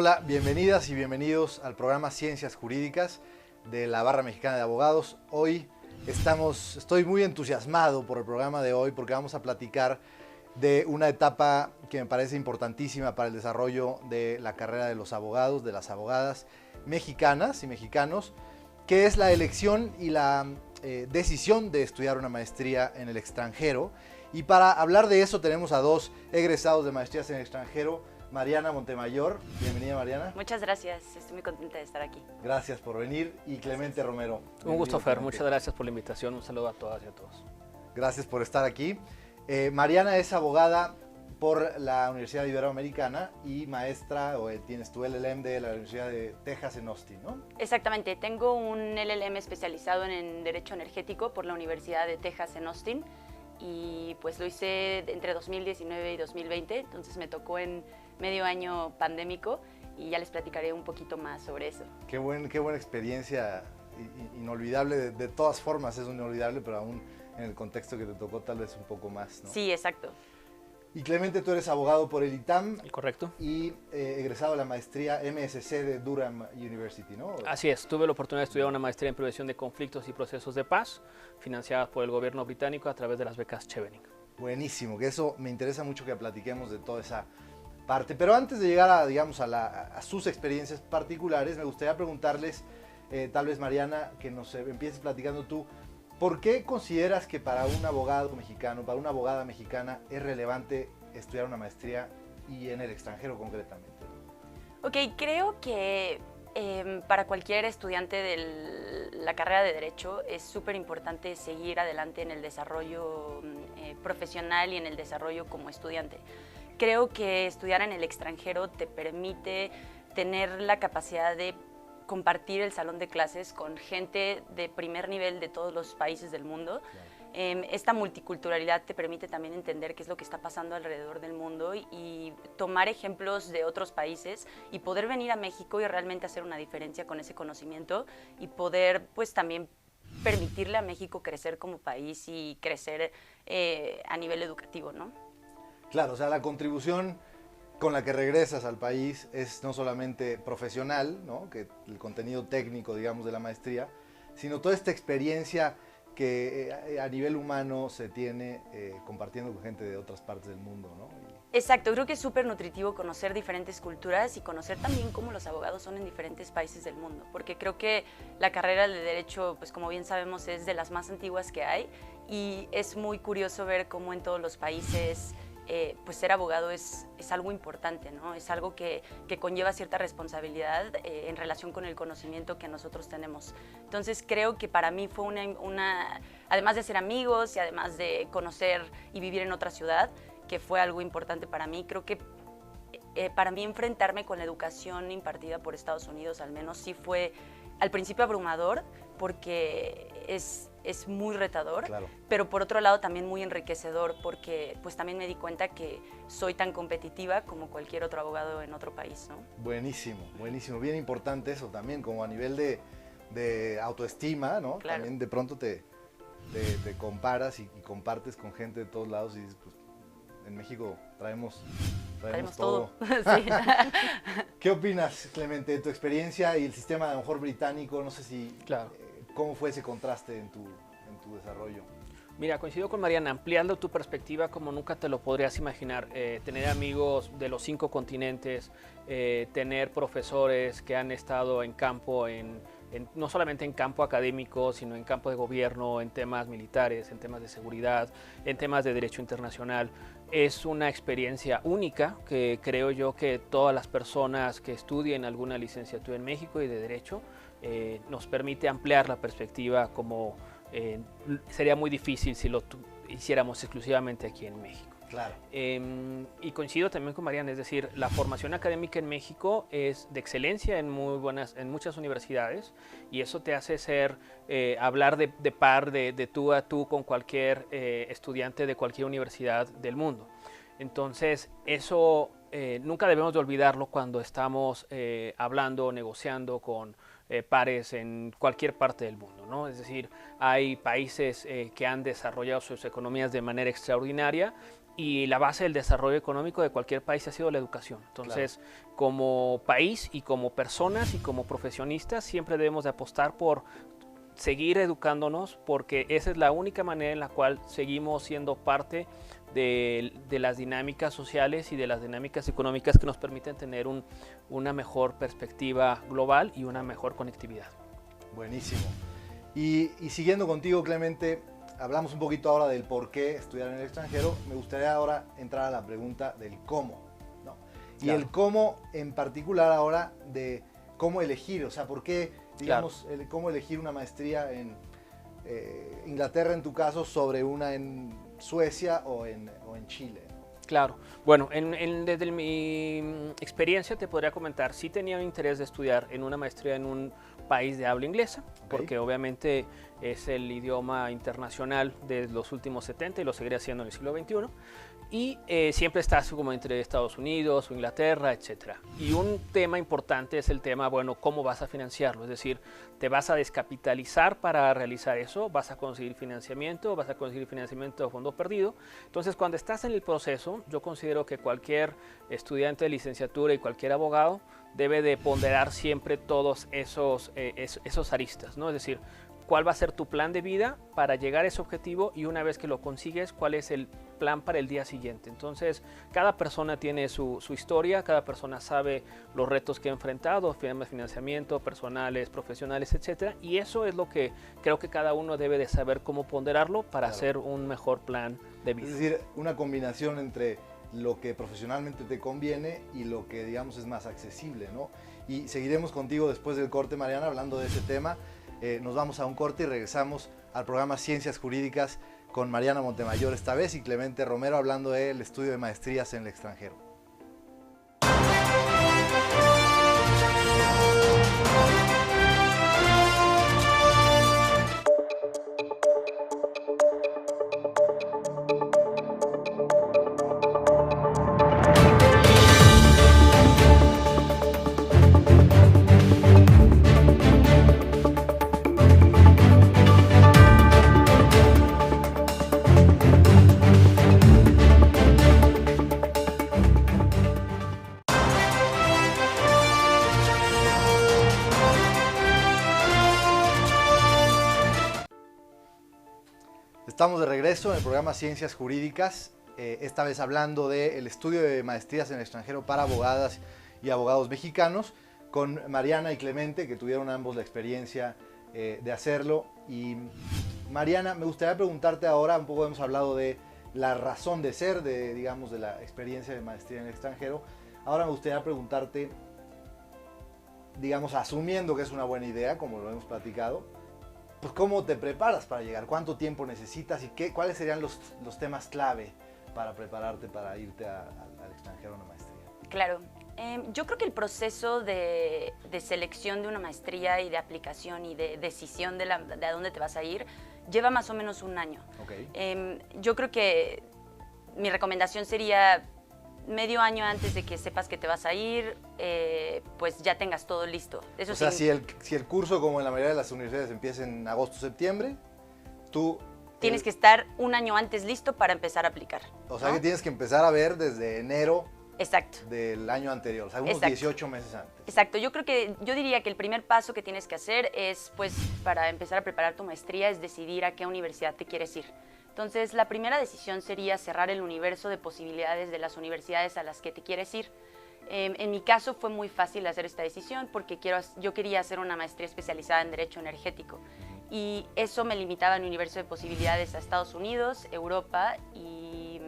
Hola, bienvenidas y bienvenidos al programa Ciencias Jurídicas de la Barra Mexicana de Abogados. Hoy estoy muy entusiasmado por el programa de hoy porque vamos a platicar de una etapa que me parece importantísima para el desarrollo de la carrera de los abogados, de las abogadas mexicanas y mexicanos, que es la elección y la decisión de estudiar una maestría en el extranjero. Y para hablar de eso tenemos a dos egresados de maestrías en el extranjero. Mariana Montemayor, bienvenida Mariana. Muchas gracias, estoy muy contenta de estar aquí. Gracias por venir. Y Clemente Romero. Un gusto, Fer, muchas gracias por la invitación, un saludo a todas y a todos. Gracias por estar aquí. Mariana es abogada por la Universidad Iberoamericana y maestra, tienes tu LLM de la Universidad de Texas en Austin, ¿no? Exactamente, tengo un LLM especializado en Derecho Energético por la Universidad de Texas en Austin y pues lo hice entre 2019 y 2020, entonces me tocó en medio año pandémico y ya les platicaré un poquito más sobre eso. Qué buena experiencia, inolvidable, de todas formas es inolvidable, pero aún en el contexto que te tocó tal vez un poco más, ¿no? Sí, exacto. Y Clemente, tú eres abogado por el ITAM. Correcto. Y egresado de la maestría MSc de Durham University, ¿no? Así es, tuve la oportunidad de estudiar una maestría en prevención de conflictos y procesos de paz, financiada por el gobierno británico a través de las becas Chevening. Buenísimo, que eso me interesa mucho que platiquemos de toda esa parte. Pero antes de llegar a, digamos, a sus experiencias particulares, me gustaría preguntarles, tal vez Mariana, que nos empieces platicando tú, ¿por qué consideras que para un abogado mexicano, para una abogada mexicana, es relevante estudiar una maestría y en el extranjero concretamente? Ok, creo que para cualquier estudiante de la carrera de Derecho es súper importante seguir adelante en el desarrollo profesional y en el desarrollo como estudiante. Creo que estudiar en el extranjero te permite tener la capacidad de compartir el salón de clases con gente de primer nivel de todos los países del mundo. Claro. Esta multiculturalidad te permite también entender qué es lo que está pasando alrededor del mundo y tomar ejemplos de otros países y poder venir a México y realmente hacer una diferencia con ese conocimiento y poder pues también permitirle a México crecer como país y crecer a nivel educativo, ¿no? Claro, o sea, la contribución con la que regresas al país es no solamente profesional, ¿no? Que el contenido técnico, digamos, de la maestría, sino toda esta experiencia que a nivel humano se tiene compartiendo con gente de otras partes del mundo, ¿no? Exacto, creo que es súper nutritivo conocer diferentes culturas y conocer también cómo los abogados son en diferentes países del mundo, porque creo que la carrera de Derecho, pues como bien sabemos, es de las más antiguas que hay y es muy curioso ver cómo en todos los países pues ser abogado es algo importante, ¿no? Es algo que conlleva cierta responsabilidad en relación con el conocimiento que nosotros tenemos. Entonces creo que para mí fue además de ser amigos y además de conocer y vivir en otra ciudad, que fue algo importante para mí, creo que para mí enfrentarme con la educación impartida por Estados Unidos al menos sí fue al principio abrumador porque es muy retador, claro. Pero por otro lado también muy enriquecedor porque pues también me di cuenta que soy tan competitiva como cualquier otro abogado en otro país, ¿no? Buenísimo, buenísimo, bien importante eso también, como a nivel de autoestima, ¿no? Claro. También de pronto te comparas y compartes con gente de todos lados y dices, pues en México traemos todo. Sí. ¿Qué opinas, Clemente, de tu experiencia y el sistema a lo mejor británico? No sé si, claro. ¿Cómo fue ese contraste en tu desarrollo? Mira, coincido con Mariana, ampliando tu perspectiva como nunca te lo podrías imaginar, tener amigos de los 5 continentes, tener profesores que han estado en campo, no solamente en campo académico, sino en campo de gobierno, en temas militares, en temas de seguridad, en temas de derecho internacional. Es una experiencia única que creo yo que todas las personas que estudien alguna licenciatura en México y de Derecho nos permite ampliar la perspectiva como sería muy difícil si lo hiciéramos exclusivamente aquí en México. Claro. Y coincido también con Mariana, es decir, la formación académica en México es de excelencia en muchas universidades y eso te hace hablar de par, de tú a tú con cualquier estudiante de cualquier universidad del mundo. Entonces, eso nunca debemos de olvidarlo cuando estamos hablando o negociando con pares en cualquier parte del mundo, ¿no? Es decir, hay países que han desarrollado sus economías de manera extraordinaria y la base del desarrollo económico de cualquier país ha sido la educación. Entonces, como país y como personas y como profesionistas, siempre debemos de apostar por seguir educándonos, porque esa es la única manera en la cual seguimos siendo parte de las dinámicas sociales y de las dinámicas económicas que nos permiten tener una mejor perspectiva global y una mejor conectividad. Buenísimo. Y siguiendo contigo, Clemente, hablamos un poquito ahora del por qué estudiar en el extranjero. Me gustaría ahora entrar a la pregunta del cómo, ¿no? Y Claro. el cómo en particular ahora de cómo elegir, o sea, por qué, digamos, cómo elegir una maestría en Inglaterra, en tu caso, sobre una en Suecia o en Chile. Claro. Bueno, desde mi experiencia te podría comentar, sí tenía un interés de estudiar en una maestría en un país de habla inglesa, porque obviamente es el idioma internacional de los últimos 70 y lo seguiré haciendo en el siglo XXI. Y siempre estás como entre Estados Unidos o Inglaterra, etc. Y un tema importante es el tema, bueno, ¿cómo vas a financiarlo? Es decir, ¿te vas a descapitalizar para realizar eso? ¿Vas a conseguir financiamiento? ¿Vas a conseguir financiamiento de fondo perdido? Entonces, cuando estás en el proceso, yo considero que cualquier estudiante de licenciatura y cualquier abogado debe de ponderar siempre todos esos aristas, ¿no? Es decir, cuál va a ser tu plan de vida para llegar a ese objetivo y una vez que lo consigues, cuál es el plan para el día siguiente. Entonces, cada persona tiene su historia, cada persona sabe los retos que ha enfrentado, financiamiento, personales, profesionales, etcétera, y eso es lo que creo que cada uno debe de saber cómo ponderarlo para hacer un mejor plan de vida. Es decir, una combinación entre lo que profesionalmente te conviene y lo que, digamos, es más accesible, ¿no? Y seguiremos contigo después del corte, Mariana, hablando de ese tema. Nos vamos a un corte y regresamos al programa Ciencias Jurídicas con Mariana Montemayor esta vez y Clemente Romero hablando del estudio de maestrías en el extranjero. Estamos de regreso en el programa Ciencias Jurídicas, esta vez hablando del estudio de maestrías en el extranjero para abogadas y abogados mexicanos, con Mariana y Clemente, que tuvieron ambos la experiencia de hacerlo. Y Mariana, me gustaría preguntarte ahora, un poco hemos hablado de la razón de ser, digamos, de la experiencia de maestría en el extranjero. Ahora me gustaría preguntarte, digamos, asumiendo que es una buena idea, como lo hemos platicado, pues ¿cómo te preparas para llegar? ¿Cuánto tiempo necesitas? ¿Y cuáles serían los temas clave para prepararte para irte al extranjero a una maestría? Claro. Yo creo que el proceso de selección de una maestría y de aplicación y de decisión de a dónde te vas a ir lleva más o menos un año. Okay. Yo creo que mi recomendación sería medio año antes de que sepas que te vas a ir, pues ya tengas todo listo. Eso o sea, sí, si el curso, como en la mayoría de las universidades, empieza en agosto o septiembre, tú... tienes que estar un año antes listo para empezar a aplicar. O sea, ¿no? que tienes que empezar a ver desde enero Exacto. del año anterior, o sea, unos 18 meses antes. Exacto, yo diría que el primer paso que tienes que hacer es, pues, para empezar a preparar tu maestría, es decidir a qué universidad te quieres ir. Entonces, la primera decisión sería cerrar el universo de posibilidades de las universidades a las que te quieres ir. En mi caso fue muy fácil hacer esta decisión porque yo quería hacer una maestría especializada en Derecho Energético y eso me limitaba en mi universo de posibilidades a Estados Unidos, Europa y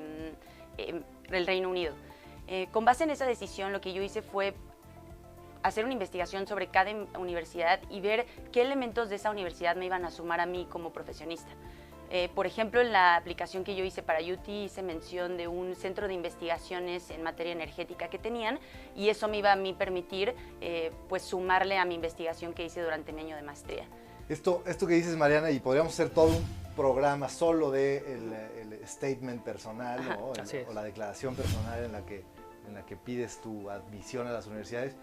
el Reino Unido. Con base en esa decisión, lo que yo hice fue hacer una investigación sobre cada universidad y ver qué elementos de esa universidad me iban a sumar a mí como profesionista. Por ejemplo, en la aplicación que yo hice para UT hice mención de un centro de investigaciones en materia energética que tenían y eso me iba a mí permitir pues sumarle a mi investigación que hice durante mi año de maestría. Esto que dices, Mariana, y podríamos hacer todo un programa solo de el statement personal, ¿no? O la declaración personal en la que pides tu admisión a las universidades,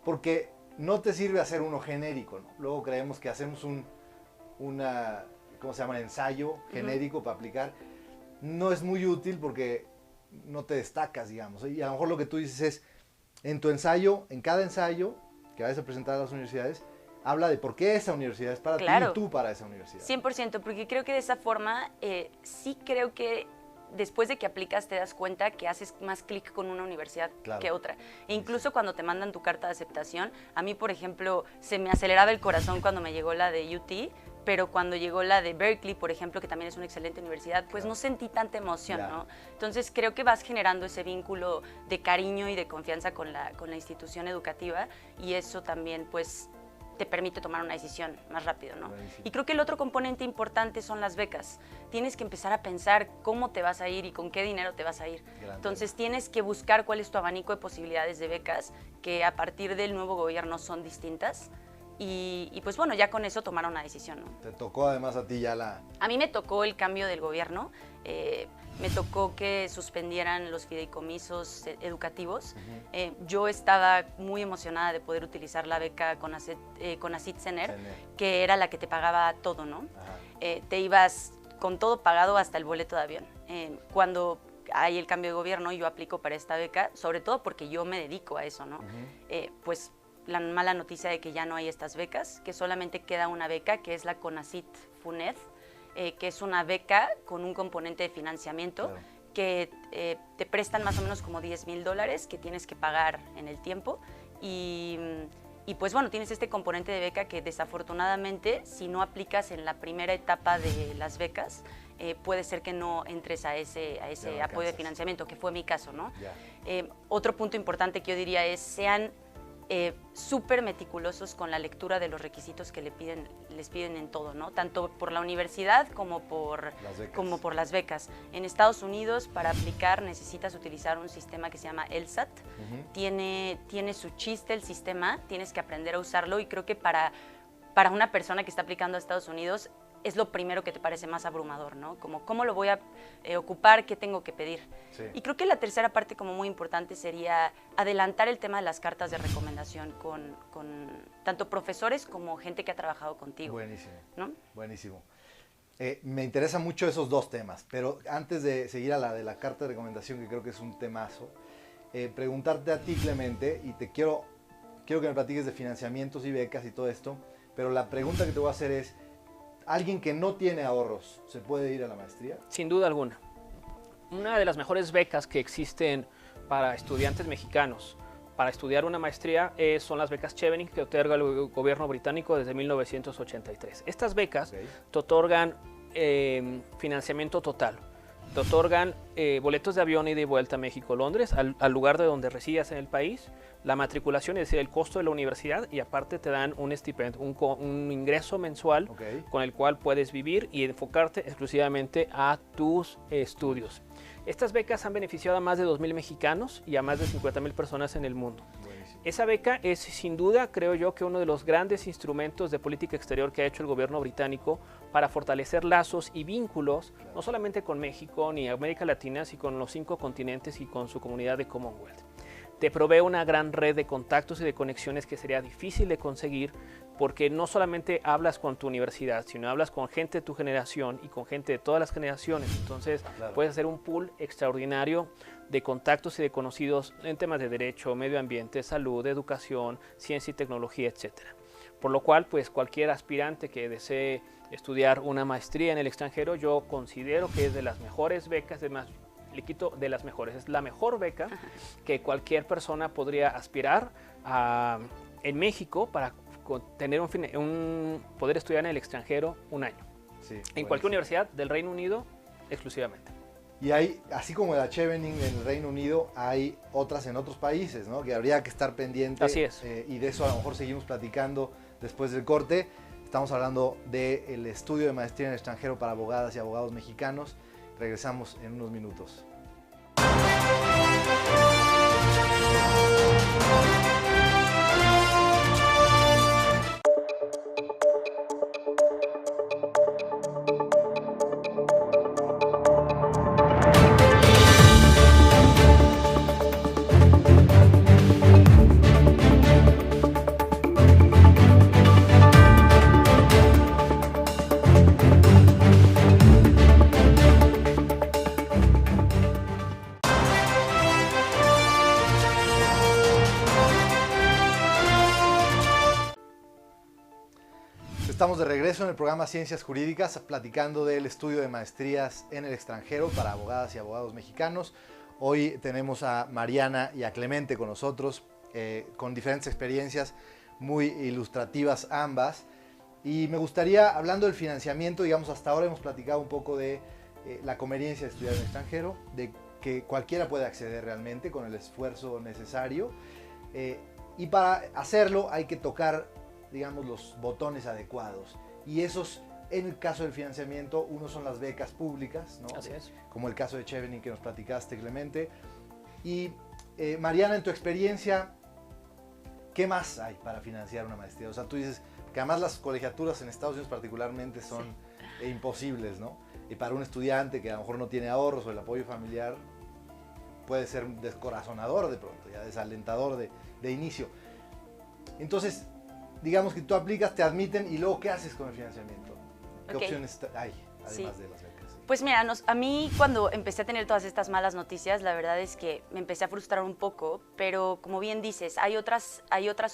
porque no te sirve hacer uno genérico, ¿no? Luego creemos que hacemos ¿cómo se llama? Ensayo genérico para aplicar. No es muy útil porque no te destacas, digamos. Y a lo mejor lo que tú dices es, en tu ensayo, en cada ensayo que vayas a presentar a las universidades, habla de por qué esa universidad es para ti y tú para esa universidad. 100%, porque creo que de esa forma sí creo que después de que aplicas te das cuenta que haces más clic con una universidad que otra. E incluso cuando te mandan tu carta de aceptación, a mí, por ejemplo, se me aceleraba el corazón cuando me llegó la de UT, pero cuando llegó la de Berkeley, por ejemplo, que también es una excelente universidad, pues no sentí tanta emoción, ¿no? Entonces creo que vas generando ese vínculo de cariño y de confianza con la institución educativa, y eso también, pues, te permite tomar una decisión más rápido, ¿no? Y creo que el otro componente importante son las becas. Tienes que empezar a pensar cómo te vas a ir y con qué dinero te vas a ir. Entonces tienes que buscar cuál es tu abanico de posibilidades de becas, que a partir del nuevo gobierno son distintas. Y pues bueno, ya con eso tomar una decisión, ¿no? Te tocó además a ti ya la... A mí me tocó el cambio del gobierno. Me tocó que suspendieran los fideicomisos educativos. Yo estaba muy emocionada de poder utilizar la beca CONACYT CENER, que era la que te pagaba todo, ¿no? Te ibas con todo pagado hasta el boleto de avión. Cuando hay el cambio de gobierno, yo aplico para esta beca, sobre todo porque yo me dedico a eso, ¿no? Pues la mala noticia de que ya no hay estas becas, que solamente queda una beca, que es la CONACYT FUNED, que es una beca con un componente de financiamiento, que te prestan más o menos como $10,000 que tienes que pagar en el tiempo, y pues bueno, tienes este componente de beca que desafortunadamente, si no aplicas en la primera etapa de las becas, puede ser que no entres a ese apoyo de financiamiento, que fue mi caso, ¿no? Otro punto importante que yo diría es, sean súper meticulosos con la lectura de los requisitos que les piden en todo, ¿no? Tanto por la universidad como por las becas. En Estados Unidos, para aplicar, necesitas utilizar un sistema que se llama LSAT. Tiene su chiste el sistema, tienes que aprender a usarlo, y creo que para una persona que está aplicando a Estados Unidos, es lo primero que te parece más abrumador, ¿no? Como, ¿cómo lo voy a ocupar? ¿Qué tengo que pedir? Y creo que la tercera parte, como muy importante, sería adelantar el tema de las cartas de recomendación con tanto profesores como gente que ha trabajado contigo. Buenísimo, ¿no? Buenísimo. Me interesan mucho esos dos temas, pero antes de seguir a la de la carta de recomendación, que creo que es un temazo, preguntarte a ti, Clemente, y quiero que me platiques de financiamientos y becas y todo esto, pero la pregunta que te voy a hacer es, ¿alguien que no tiene ahorros se puede ir a la maestría? Sin duda alguna. Una de las mejores becas que existen para estudiantes mexicanos para estudiar una maestría son las becas Chevening, que otorga el gobierno británico desde 1983. Estas becas te otorgan financiamiento total, te otorgan boletos de avión ida y vuelta a México-Londres, al lugar de donde residas en el país, la matriculación, es decir, el costo de la universidad, y aparte te dan un stipendio, un ingreso mensual con el cual puedes vivir y enfocarte exclusivamente a tus estudios. Estas becas han beneficiado a más de 2,000 mexicanos y a más de 50,000 personas en el mundo. Esa beca es, sin duda, creo yo, que uno de los grandes instrumentos de política exterior que ha hecho el gobierno británico para fortalecer lazos y vínculos, no solamente con México ni América Latina, sino con los 5 continentes y con su comunidad de Commonwealth. Te provee una gran red de contactos y de conexiones que sería difícil de conseguir, porque no solamente hablas con tu universidad, sino hablas con gente de tu generación y con gente de todas las generaciones. Entonces puedes hacer un pool extraordinario de contactos y de conocidos en temas de derecho, medio ambiente, salud, educación, ciencia y tecnología, etc. Por lo cual, pues cualquier aspirante que desee estudiar una maestría en el extranjero, yo considero que es de las mejores becas, de las mejores, es la mejor beca que cualquier persona podría aspirar en México para tener poder estudiar en el extranjero un año. En cualquier universidad del Reino Unido exclusivamente. Y hay, así como la Chevening en el Reino Unido, hay otras en otros países, ¿no? Que habría que estar pendiente. Así es. Y de eso a lo mejor seguimos platicando después del corte. Estamos hablando del estudio de maestría en el extranjero para abogadas y abogados mexicanos. Regresamos en unos minutos. estamos de regreso en el programa Ciencias Jurídicas, platicando del estudio de maestrías en el extranjero para abogadas y abogados mexicanos. Hoy tenemos a Mariana y a Clemente con nosotros, con diferentes experiencias muy ilustrativas ambas. Y me gustaría, hablando del financiamiento, digamos, hasta ahora hemos platicado un poco de la conveniencia de estudiar en el extranjero, de que cualquiera puede acceder realmente con el esfuerzo necesario. Y para hacerlo hay que tocar, digamos, los botones adecuados. Y esos, en el caso del financiamiento, uno son las becas públicas, ¿no? Así es. Como el caso de Chevening que nos platicaste, Clemente. Y Mariana, en tu experiencia, ¿qué más hay para financiar una maestría? O sea, tú dices que además las colegiaturas en Estados Unidos particularmente son imposibles, ¿no? Y para un estudiante que a lo mejor no tiene ahorros o el apoyo familiar, puede ser descorazonador de pronto, ya desalentador de inicio. Entonces, digamos que tú aplicas, te admiten y luego, ¿qué haces con el financiamiento? ¿Qué opciones hay, además de las becas? Pues mira, a mí cuando empecé a tener todas estas malas noticias, la verdad es que me empecé a frustrar un poco, pero como bien dices, hay otras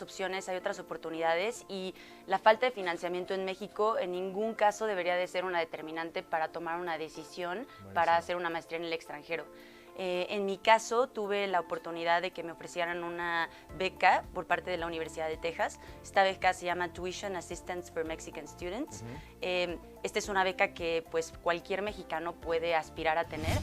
opciones, hay otras oportunidades y la falta de financiamiento en México en ningún caso debería de ser una determinante para tomar una decisión para hacer una maestría en el extranjero. En mi caso, tuve la oportunidad de que me ofrecieran una beca por parte de la Universidad de Texas. Esta beca se llama Tuition Assistance for Mexican Students. Esta es una beca que pues, cualquier mexicano puede aspirar a tener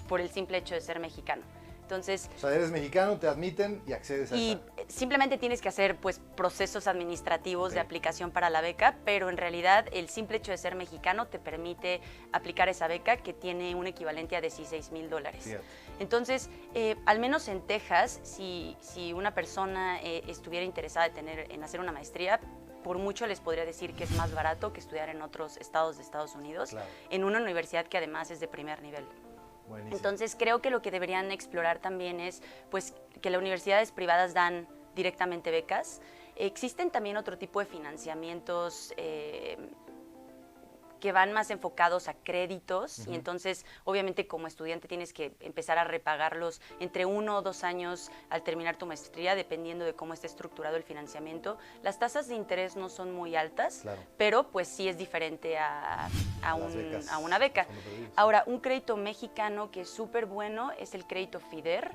por el simple hecho de ser mexicano. Entonces, o sea, eres mexicano, te admiten y accedes a esa. Simplemente tienes que hacer pues, procesos administrativos de aplicación para la beca, pero en realidad el simple hecho de ser mexicano te permite aplicar esa beca que tiene un equivalente a $16,000. Entonces, al menos en Texas, si una persona estuviera interesada en hacer una maestría, por mucho les podría decir que es más barato que estudiar en otros estados de Estados Unidos, en una universidad que además es de primer nivel. Buenísimo. Entonces creo que lo que deberían explorar también es pues, que las universidades privadas dan directamente becas. Existen también otro tipo de financiamientos que van más enfocados a créditos y entonces obviamente como estudiante tienes que empezar a repagarlos entre 1 o 2 años al terminar tu maestría dependiendo de cómo esté estructurado el financiamiento. Las tasas de interés no son muy altas, pero pues sí es diferente a una beca. Ahora, un crédito mexicano que es súper bueno es el crédito FIDER,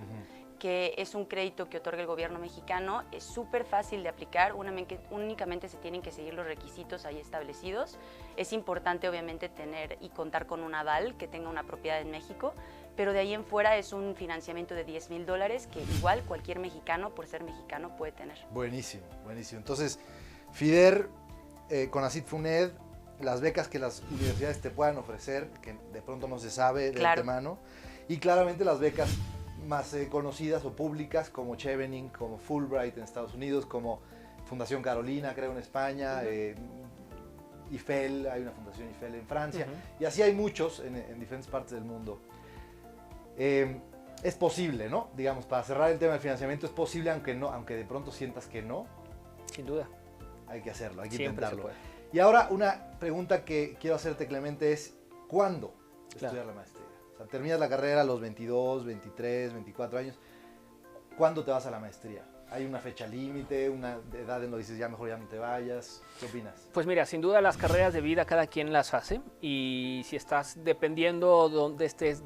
que es un crédito que otorga el gobierno mexicano, es súper fácil de aplicar, únicamente se tienen que seguir los requisitos ahí establecidos. Es importante obviamente tener y contar con un aval que tenga una propiedad en México, pero de ahí en fuera es un financiamiento de $10,000 que igual cualquier mexicano, por ser mexicano, puede tener. Buenísimo, buenísimo. Entonces, FIDER, CONACYT, FUNED, las becas que las universidades te puedan ofrecer, que de pronto no se sabe de antemano, y claramente las becas más conocidas o públicas como Chevening, como Fulbright en Estados Unidos, como Fundación Carolina, creo en España, IFEL, hay una Fundación IFEL en Francia, y así hay muchos en diferentes partes del mundo. Es posible, ¿no? Digamos, para cerrar el tema del financiamiento, es posible, aunque de pronto sientas que no. Sin duda. Hay que hacerlo, hay que Siempre intentarlo. se puede. Y ahora una pregunta que quiero hacerte, Clemente, es ¿cuándo estudiar la maestría? O sea, terminas la carrera a los 22, 23, 24 años. ¿Cuándo te vas a la maestría? ¿Hay una fecha límite, una edad en la que dices ya mejor ya no te vayas? ¿Qué opinas? Pues mira, sin duda las carreras de vida cada quien las hace y si estás dependiendo de dónde estés,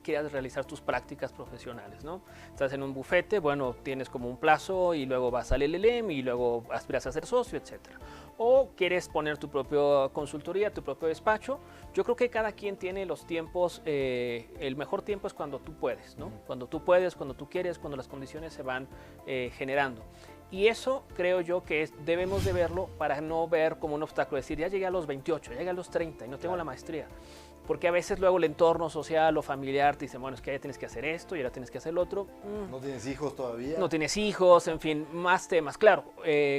quieras realizar tus prácticas profesionales, ¿no? Estás en un bufete, bueno, tienes como un plazo y luego vas al LLM y luego aspiras a ser socio, etcétera. O quieres poner tu propia consultoría, tu propio despacho. Yo creo que cada quien tiene los tiempos, el mejor tiempo es cuando tú puedes, ¿no? Cuando tú puedes, cuando tú quieres, cuando las condiciones se van generando. Y eso creo yo que debemos de verlo para no ver como un obstáculo, decir ya llegué a los 28, ya llegué a los 30 y no tengo la maestría. Porque a veces luego el entorno social o familiar te dice, bueno, es que ya tienes que hacer esto y ahora tienes que hacer lo otro. ¿No tienes hijos todavía? No tienes hijos, en fin, más temas. Claro,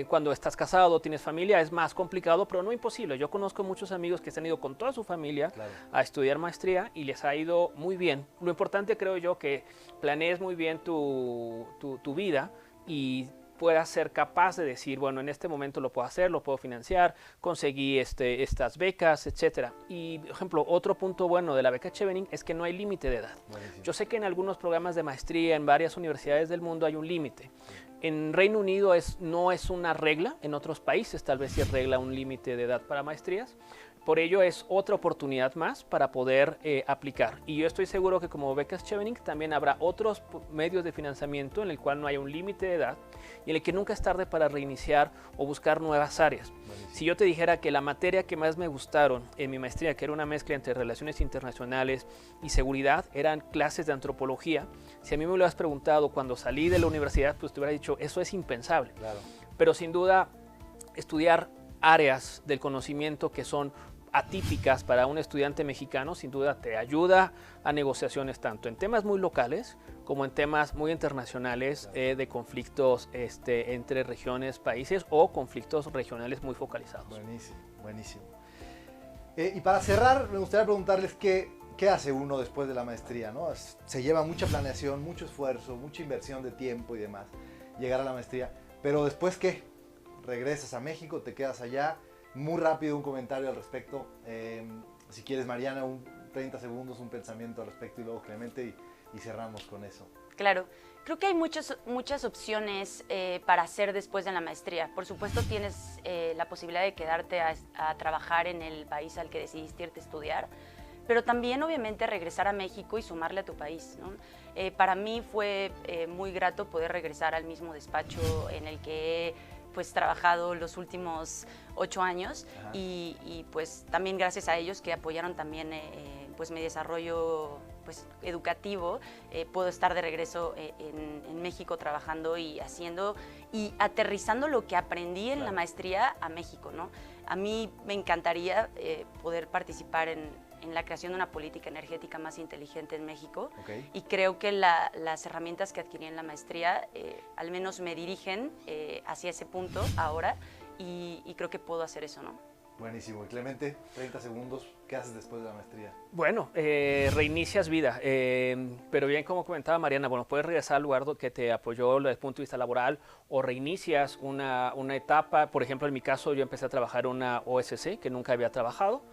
cuando estás casado, tienes familia, es más complicado, pero no imposible. Yo conozco muchos amigos que se han ido con toda su familia a estudiar maestría y les ha ido muy bien. Lo importante creo yo que planees muy bien tu vida y puedas ser capaz de decir, bueno, en este momento lo puedo hacer, lo puedo financiar, conseguí estas becas, etcétera. Y, por ejemplo, otro punto bueno de la beca Chevening es que no hay límite de edad. Buenísimo. Yo sé que en algunos programas de maestría en varias universidades del mundo hay un límite. En Reino Unido no es una regla, en otros países tal vez sí es regla un límite de edad para maestrías. Por ello es otra oportunidad más para poder aplicar. Y yo estoy seguro que como becas Chevening también habrá otros medios de financiamiento en el cual no haya un límite de edad y en el que nunca es tarde para reiniciar o buscar nuevas áreas. Buenísimo. Si yo te dijera que la materia que más me gustaron en mi maestría, que era una mezcla entre relaciones internacionales y seguridad, eran clases de antropología, si a mí me lo hubieras preguntado cuando salí de la universidad, pues te hubiera dicho, eso es impensable. Claro. Pero sin duda, estudiar áreas del conocimiento que son atípicas para un estudiante mexicano, sin duda te ayuda a negociaciones tanto en temas muy locales como en temas muy internacionales, de conflictos entre regiones, países o conflictos regionales muy focalizados. Buenísimo, buenísimo. Y para cerrar, me gustaría preguntarles qué hace uno después de la maestría, ¿no? Se lleva mucha planeación, mucho esfuerzo, mucha inversión de tiempo y demás, llegar a la maestría, pero después ¿qué? ¿Regresas a México, te quedas allá? Muy rápido un comentario al respecto. Si quieres, Mariana, 30 segundos, un pensamiento al respecto y luego Clemente y cerramos con eso. Claro, creo que hay muchas opciones para hacer después de la maestría. Por supuesto tienes la posibilidad de quedarte a trabajar en el país al que decidiste irte a estudiar, pero también obviamente regresar a México y sumarle a tu país, ¿no? Para mí fue muy grato poder regresar al mismo despacho en el que he pues trabajado los últimos 8 años y pues también gracias a ellos que apoyaron también pues mi desarrollo pues educativo, puedo estar de regreso en México trabajando y haciendo y aterrizando lo que aprendí en la maestría a México, ¿no? A mí me encantaría poder participar en la creación de una política energética más inteligente en México. Y creo que las herramientas que adquirí en la maestría al menos me dirigen hacia ese punto ahora y creo que puedo hacer eso, ¿no? Buenísimo. Y Clemente, 30 segundos, ¿qué haces después de la maestría? Bueno, reinicias vida, pero bien como comentaba Mariana, bueno, puedes regresar al lugar que te apoyó desde el punto de vista laboral o reinicias una etapa. Por ejemplo, en mi caso yo empecé a trabajar en una OSC que nunca había trabajado.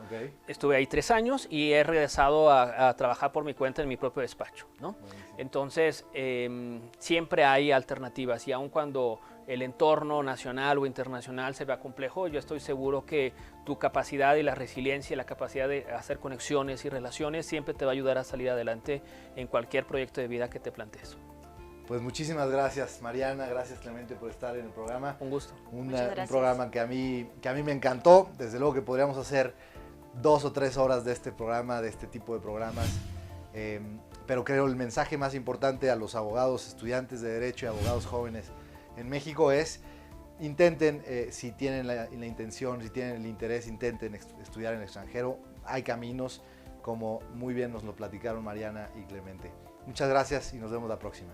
Estuve ahí 3 años y he regresado a trabajar por mi cuenta en mi propio despacho, ¿no? Entonces, siempre hay alternativas y aun cuando el entorno nacional o internacional se vea complejo, yo estoy seguro que tu capacidad y la resiliencia, la capacidad de hacer conexiones y relaciones siempre te va a ayudar a salir adelante en cualquier proyecto de vida que te plantees. Pues muchísimas gracias, Mariana, gracias Clemente por estar en el programa. Un gusto. Un programa que a mí me encantó, desde luego que podríamos hacer 2 o 3 horas de este programa, de este tipo de programas, pero creo el mensaje más importante a los abogados, estudiantes de Derecho y abogados jóvenes en México es: intenten, si tienen la intención, si tienen el interés, intenten estudiar en el extranjero. Hay caminos, como muy bien nos lo platicaron Mariana y Clemente. Muchas gracias y nos vemos la próxima.